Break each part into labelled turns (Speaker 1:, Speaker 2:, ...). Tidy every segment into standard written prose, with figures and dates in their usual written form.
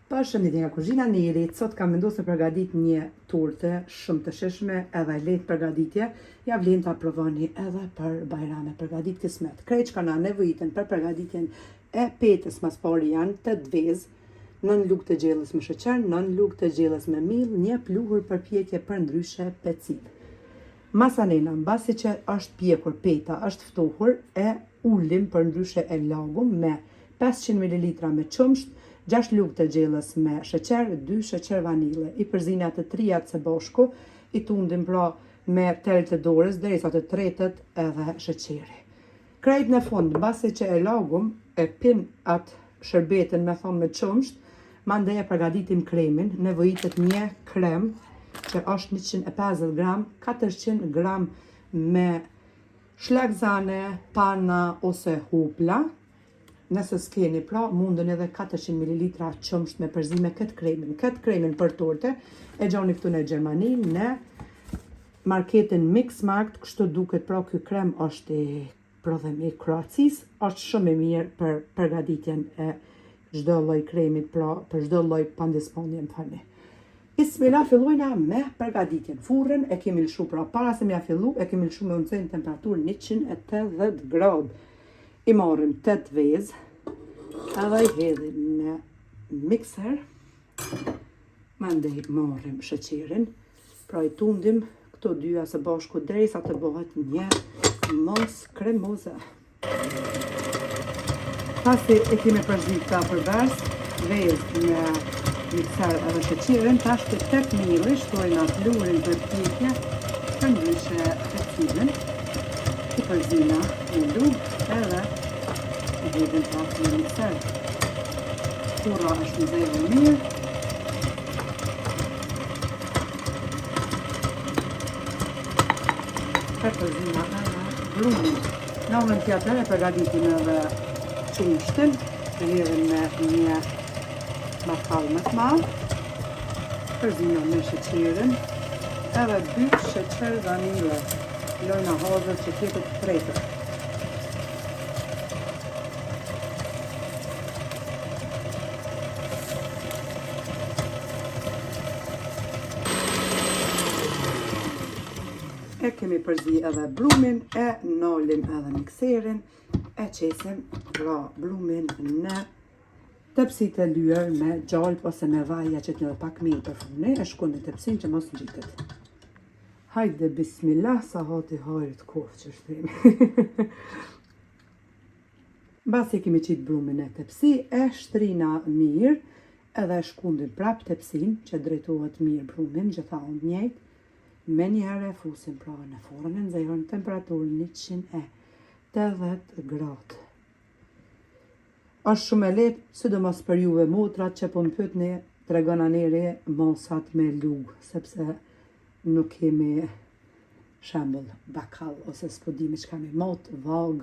Speaker 1: Përshëndetje nga kuzhina Nerit. Sot kam vendosur të përgatit një torte shumë të shishme edhe lehtë përgatitje. Ja vlen ta provoni edhe për bajrame, përgatit kismet. Krejt që kanë nevojitën për përgatitjen e petës mas pari janë 8 vezë, 9 lugë të gjellës me sheqer, 9 lugë të gjellës me miell, një pluhur përpjekje për ndryshe peciv. Masanena, mbasi që është pjekur peta, është ftohur, e ulim për ndryshe e lagum me 500 ml me qumsht, 6 lugë të gjellës me sheqer, 2 sheqer vanile. I përzina të trijat së bashku, i tundim pra me tel të dorës derisa të tretet edhe sheqeri. Krejt në fund, mbasi që e lagum, e pin atë shërbetin me thonë me qumsht, mandej e përgatitim kremin, nevojitet një krem që është 150 gram, 400 gram me shlakzane, pana ose hupla. Nëse s'keni pra, mundën edhe 400 ml qumsht me përzime këtë kremin. Këtë kremin për torte e gjoni këtu në Gjermani, në marketin Mixmarkt, kështu duket pra ky krem është i prodhim i Kroacisë, është shumë i mirë për përgatitjen e çdo lloj kremit, pra për çdo lloj pandisponje më falni. Bismillah, fillojna me përgatitjen. Furrën e kemi lshu, pra para se m'ja fillu, e kemi lshu me unë në temperaturë 180 gradë. I marrim 8 vezë, edhe i hedhim në mikser, mandej marrim sheqerin, pra i tundim këto dyja së bashku derisa të bëhet një mos kremoze. Pasi e kemi përzit ta përbars, vezë në mikser edhe sheqerin, tash të 8 ml shtojna pluhurin për pjekje për ndryshe pecivin. I përzina në lugë edhe i hedhim pak në mikser. Furra është nxehur mirë. E përzina edhe brumin. Në anën tjetër e përgatitim edhe qumshtin, e hedhim me një makall më të madh. Përzina me sheqerin, edhe 2 sheqer vanile. Lojna hazër që tjetër të tretër. E kemi përzi edhe brumin, e nalim edhe mikserin, e qesim pra brumin në tepsit e lyer me gjalp ose me vaj, ja qet një pak mirë për funi, e shkon në tepsin që mos ngjitet. Hajde, bismillah, sa hati hajrit kofë që shtemi. Basi kemi qitë brumin e tepsi, e shtrina mirë, edhe e shkundim prap tepsin, që drejtohet mirë brumin, gjithaun njëjtë. Me njëherë e fusim pra në forën e nxehur në temperaturë 180 gradë. Është shumë e lehtë, sidomos për juve motrat që po më pyetni, tregon aneri mosat me lugë, sepse nuk kemi shembull bakall ose s'po dimi çka me mot, vag,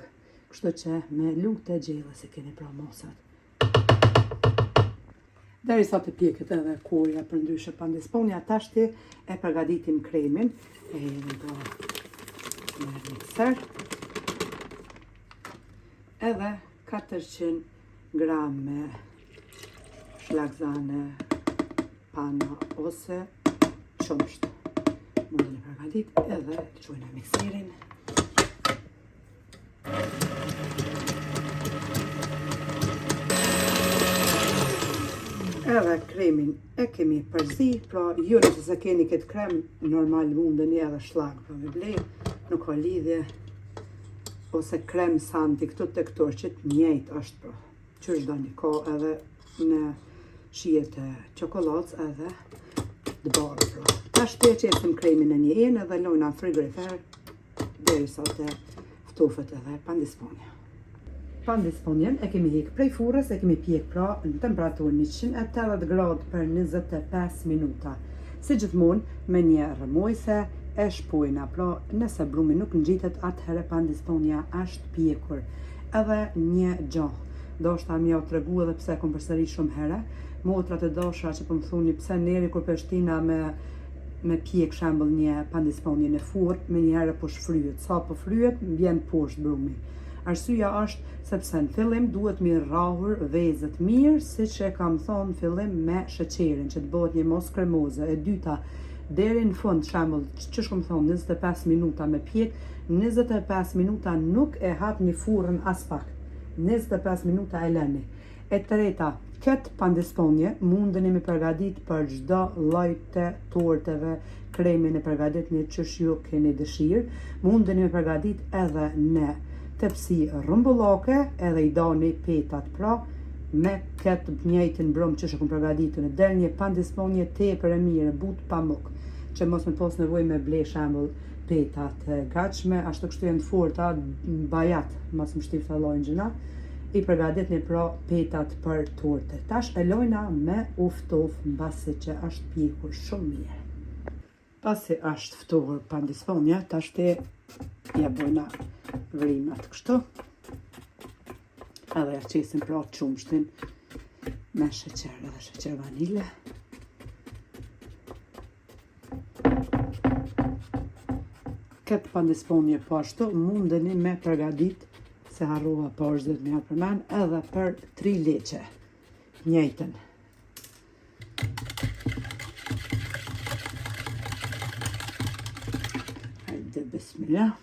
Speaker 1: kështu që me lugë të gjellës e keni pra mosat. Derisa të pjeket edhe korja për ndryshe pandisponja, tashti e përgatitim kremin, e hedhim pra në mikser, edhe 400 gram me shlakzane, pana ose qumsht. Mundën e përgatit edhe të qojnë mikserin. Edhe kremin e kemi përzi, pra ju nëse se keni këtë krem, normal mundën një edhe shlak, pra me ble, nuk ka lidhje, ose krem santi, këto tektorqit njejt është pra, që është dani, ka edhe në shijet e qokolatës edhe të barë pra. Tashti e qesim kremin në një enë edhe lojna frigorifer derisa të ftofet edhe pandisponja. Pandisponjen e kemi hek prej furrës, e kemi pjek pra në temperaturë 180 gradë për 25 minuta. Si gjithmonë me një rrëmujse e shpojna, pra nëse brumi nuk ngjitet, atëherë pandisponja është pjekur. Edhe një gjohë. Doshta mja u tregu edhe pse kom përsëri shumë herë. Motrat e dashura që po më thoni pse neri kur peshtina me pjek shembull një pandisponje në furrë, me njëherë po shfryhet. Sa po fryhet, vjen poshtë brumi. Arsyeja është sepse në fillim duhet mi rrahur vezët mirë, siç e kam thonë fillim me sheqerin, që të bëhet një mos kremoze. E dyta, deri në fund, shembull, ç'është kam thonë 25 minuta me pjek, 25 minuta nuk e hapni furrën as pak. 25 minuta e lëni. E treta, këtë pandisponje mundeni me përgadit për çdo lloj të torteve, kremin e përgaditni ç'sh ju keni dëshirë, mundeni me përgadit edhe në tepsi rrumbullake, edhe i doni petat pra, me këtë njëjtin brum që shkon përgatitur, del një pandisponje tepër e mirë, but pamuk, që mos më pos nevojë me ble shembull petat e gatshme, ashtu kështu janë të forta, bajat, mos më shtif të llojin gjëna, i përgatitni pra petat për torte. Tash e lojna me u ftof mbasi që është pjekur shumë mirë. Pasi është ftohur pandisponja, tash te ja bëjna vrimat kështu. Edhe ja qesim pra qumshtin me sheqer edhe sheqer vanile. Këtë pandisponje po ashtu mundeni me përgadit, se harrova po është dhe me përmen, edhe për 3 leqe, njëjtën. Hajde, bismillah.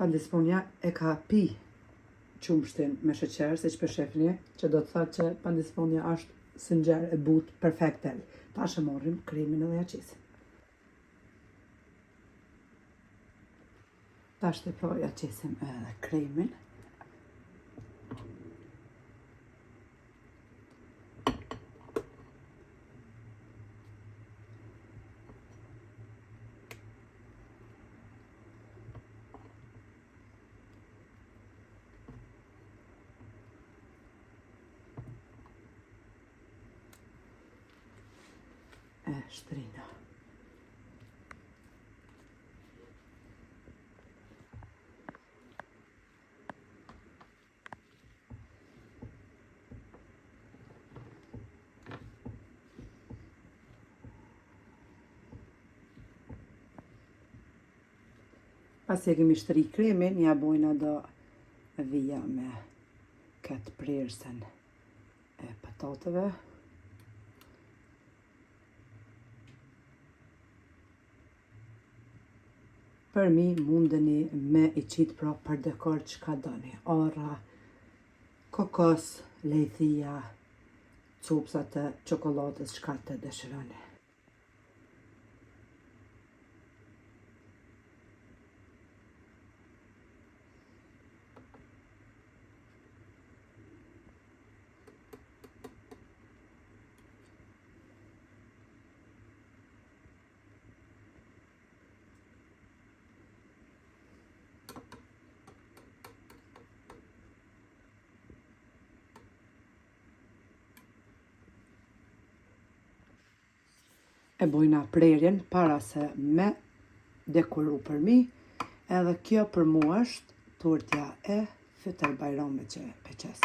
Speaker 1: Pandisponja e ka pi qumshtin me sheqer, siç po shefni, që do të thotë që pandisponja është sinxher e butë perfekte. Tash e morrim kremin edhe ja qesim. Tash të pra ja qesim edhe kremin. E shtrina. Pasi e kemi shtri kremin, ja bojna do vija me këtë prersen e patateve. Për mi mundeni me i qitë pra për dekor që ka doni. Arra, kokos, lejthia, copsat e çokoladës që ka të dëshironi. E bojna prerjen para se me dekoru për mi, edhe kjo për mu është tortja e Fytër Bajramit që e qes.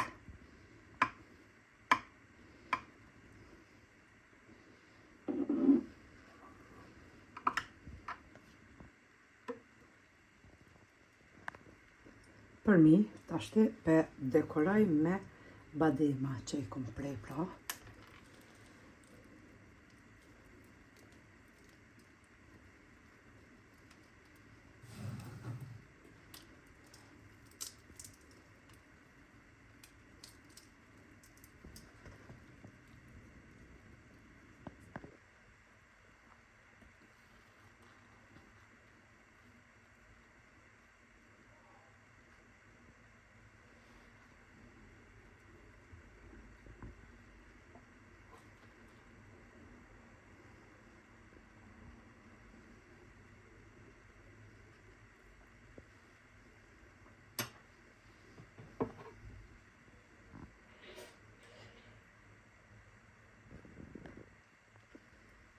Speaker 1: Për mi, tashti pe dekoraj me badema që i kom prej pra.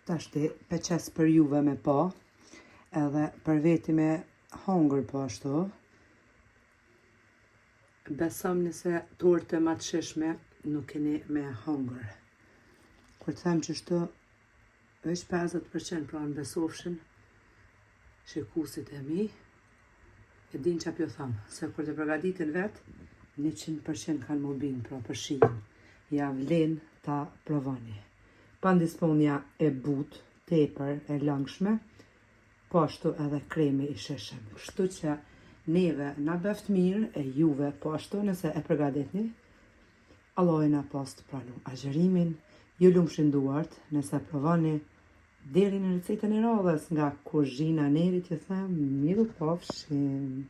Speaker 1: Tashti peqes për juve me pa, edhe për veti me hongër po ashtu. Besëm nëse torte ma të shishme nuk keni me hongër. Kur të them që shtu veç 50% pra në besofshin shikusit e mi, e din që apjo thamë, se kur të përgatitin vetë, 100% kanë më binë, pra për shijen. Ja vlen ta provoni. Pandisponja e butë, tepër e langshme, po ashtu edhe kremi i shishëm. Kështu që neve na beft mirë e juve po ashtu nëse e përgatitni, Alloj na pas të pranu agjërimin, ju lumshin duart nëse provoni deri në recetën e radhës nga kuzhina Neri që them, mirë pafshim.